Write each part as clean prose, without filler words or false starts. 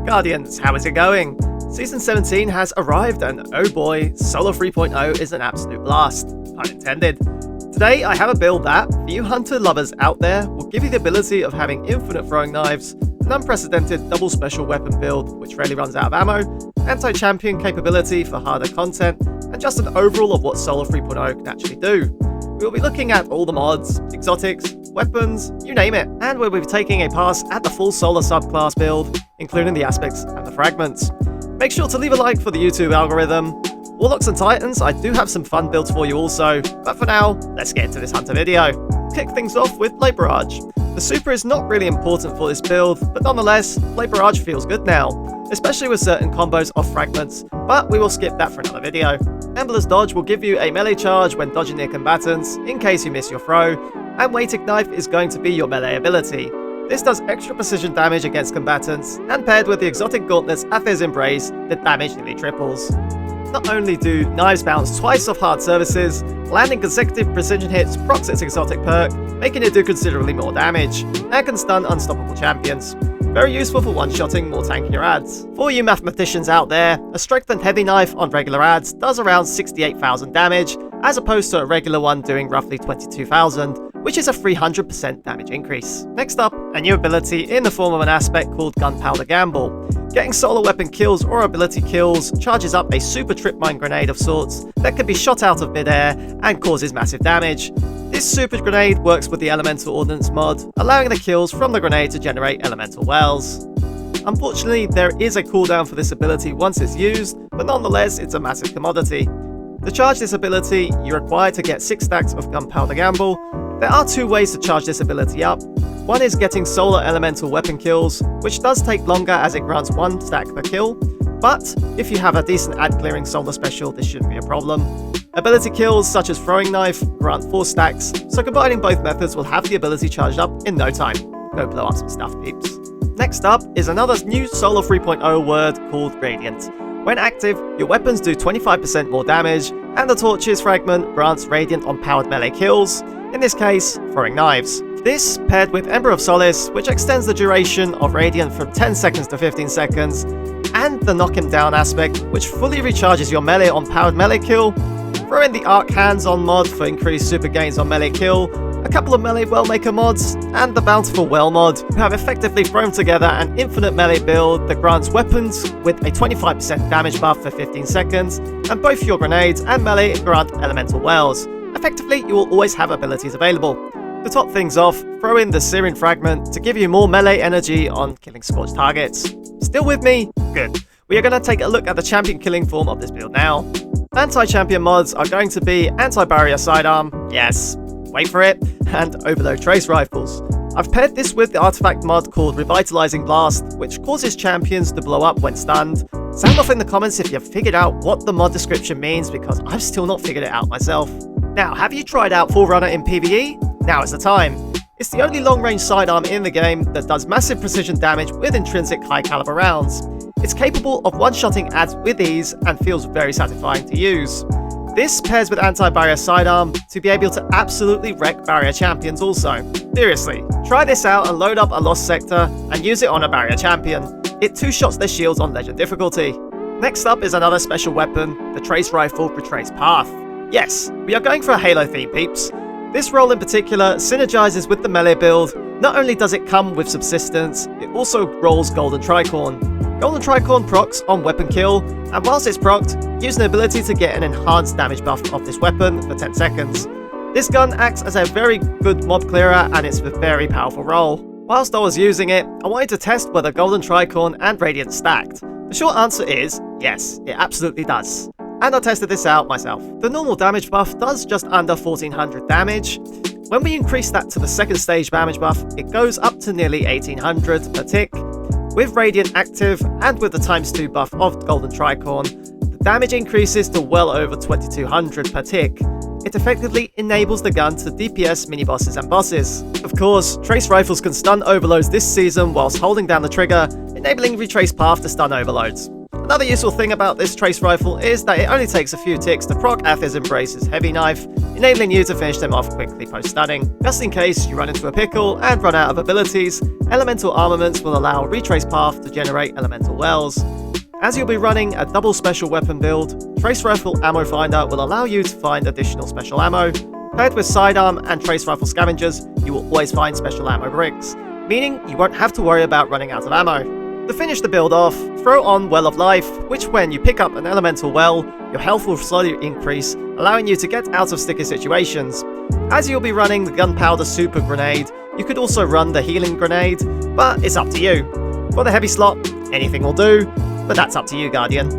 Guardians, how is it going? Season 17 has arrived and oh boy, Solo 3.0 is an absolute blast, pun intended. Today I have a build that, for you hunter lovers out there, will give you the ability of having infinite throwing knives, an unprecedented double special weapon build which rarely runs out of ammo, anti-champion capability for harder content, and just an overall of what Solo 3.0 can actually do. We will be looking at all the mods, exotics, weapons, you name it, and we'll be taking a pass at the full Solar subclass build, including the aspects and the fragments. Make sure to leave a like for the YouTube algorithm. Warlocks and Titans, I do have some fun builds for you also, but for now, let's get into this hunter video. Kick things off with Blade Barrage. The super is not really important for this build, but nonetheless, Blade Barrage feels good now, especially with certain combos of fragments, but we will skip that for another video. Ambler's Dodge will give you a melee charge when dodging near combatants, in case you miss your throw, and Weighted Knife is going to be your melee ability. This does extra precision damage against combatants, and paired with the exotic gauntlets Aether's Embrace, the damage nearly triples. Not only do knives bounce twice off hard surfaces, landing consecutive precision hits procs its exotic perk, making it do considerably more damage, and can stun unstoppable champions. Very useful for one-shotting more tankier adds. For you mathematicians out there, a strengthened heavy knife on regular adds does around 68,000 damage, as opposed to a regular one doing roughly 22,000, which is a 300% damage increase. Next up, a new ability in the form of an aspect called Gunpowder Gamble. Getting solo weapon kills or ability kills charges up a super trip mine grenade of sorts that can be shot out of midair and causes massive damage. This super grenade works with the Elemental Ordnance mod, allowing the kills from the grenade to generate elemental wells. Unfortunately, there is a cooldown for this ability once it's used, but nonetheless it's a massive commodity. To charge this ability, you require to get 6 stacks of Gunpowder Gamble. There are 2 ways to charge this ability up. One is getting solar elemental weapon kills, which does take longer as it grants 1 stack per kill, but if you have a decent ad clearing solar special, this shouldn't be a problem. Ability kills such as Throwing Knife grant 4 stacks, so combining both methods will have the ability charged up in no time. Go blow up some stuff, peeps. Next up is another new Solo 3.0 word called Radiant. When active, your weapons do 25% more damage, and the Torches fragment grants Radiant on powered melee kills, in this case, throwing knives. This, paired with Ember of Solace, which extends the duration of Radiant from 10 seconds to 15 seconds, and the Knock Him Down aspect, which fully recharges your melee on powered melee kill. Throw in the Arc Hands-On mod for increased super gains on melee kill, a couple of melee Wellmaker mods, and the Bountiful Well mod, who have effectively thrown together an infinite melee build that grants weapons with a 25% damage buff for 15 seconds, and both your grenades and melee grant elemental wells. Effectively, you will always have abilities available. To top things off, throw in the Searing Fragment to give you more melee energy on killing scorched targets. Still with me? Good. We are going to take a look at the champion killing form of this build now. Anti-champion mods are going to be Anti-Barrier Sidearm, yes, wait for it, and Overload Trace Rifles. I've paired this with the artifact mod called Revitalizing Blast, which causes champions to blow up when stunned. Sound off in the comments if you've figured out what the mod description means, because I've still not figured it out myself. Now, have you tried out Forerunner in PvE? Now is the time. It's the only long-range sidearm in the game that does massive precision damage with intrinsic high-caliber rounds. It's capable of one-shotting adds with ease and feels very satisfying to use. This pairs with Anti-Barrier Sidearm to be able to absolutely wreck barrier champions also. Seriously, try this out and load up a Lost Sector and use it on a barrier champion. It 2-shots their shields on Legend difficulty. Next up is another special weapon, the Trace Rifle Retraced Path. Yes, we are going for a Halo theme, peeps. This role in particular synergizes with the melee build. Not only does it come with subsistence, it also rolls Golden Tricorn. Golden Tricorn procs on weapon kill, and whilst it's procced, use an ability to get an enhanced damage buff of this weapon for 10 seconds. This gun acts as a very good mob clearer, and it's a very powerful role. Whilst I was using it, I wanted to test whether Golden Tricorn and Radiant stacked. The short answer is yes, it absolutely does. And I tested this out myself. The normal damage buff does just under 1400 damage. When we increase that to the second stage damage buff, it goes up to nearly 1800 per tick. With Radiant active and with the ×2 buff of Golden Tricorn, the damage increases to well over 2200 per tick. It effectively enables the gun to DPS mini-bosses and bosses. Of course, Trace Rifles can stun overloads this season whilst holding down the trigger, enabling Retraced Path to stun overloads. Another useful thing about this trace rifle is that it only takes a few ticks to proc Athis Embrace's heavy knife, enabling you to finish them off quickly post-stunning. Just in case you run into a pickle and run out of abilities, elemental armaments will allow Retraced Path to generate elemental wells. As you'll be running a double special weapon build, Trace Rifle Ammo Finder will allow you to find additional special ammo. Paired with sidearm and Trace Rifle Scavengers, you will always find special ammo bricks, meaning you won't have to worry about running out of ammo. To finish the build off, throw on Well of Life, which when you pick up an elemental well, your health will slowly increase, allowing you to get out of sticky situations. As you'll be running the Gunpowder Super Grenade, you could also run the Healing Grenade, but it's up to you. For the heavy slot, anything will do, but that's up to you, Guardian.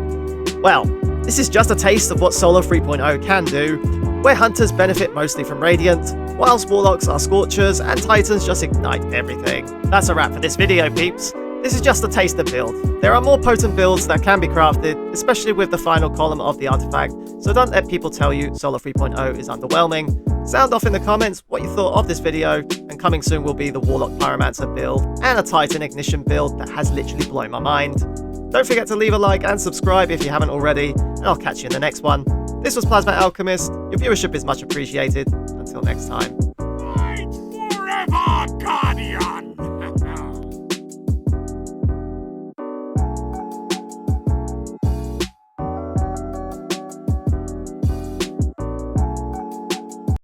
Well, this is just a taste of what Solo 3.0 can do, where Hunters benefit mostly from Radiant, whilst Warlocks are Scorchers and Titans just ignite everything. That's a wrap for this video, peeps. This is just a taster build. There are more potent builds that can be crafted, especially with the final column of the artifact, so don't let people tell you Solo 3.0 is underwhelming. Sound off in the comments what you thought of this video, and coming soon will be the Warlock Pyromancer build and a Titan Ignition build that has literally blown my mind. Don't forget to leave a like and subscribe if you haven't already, and I'll catch you in the next one. This was Plasma Alchemist, your viewership is much appreciated. Until next time.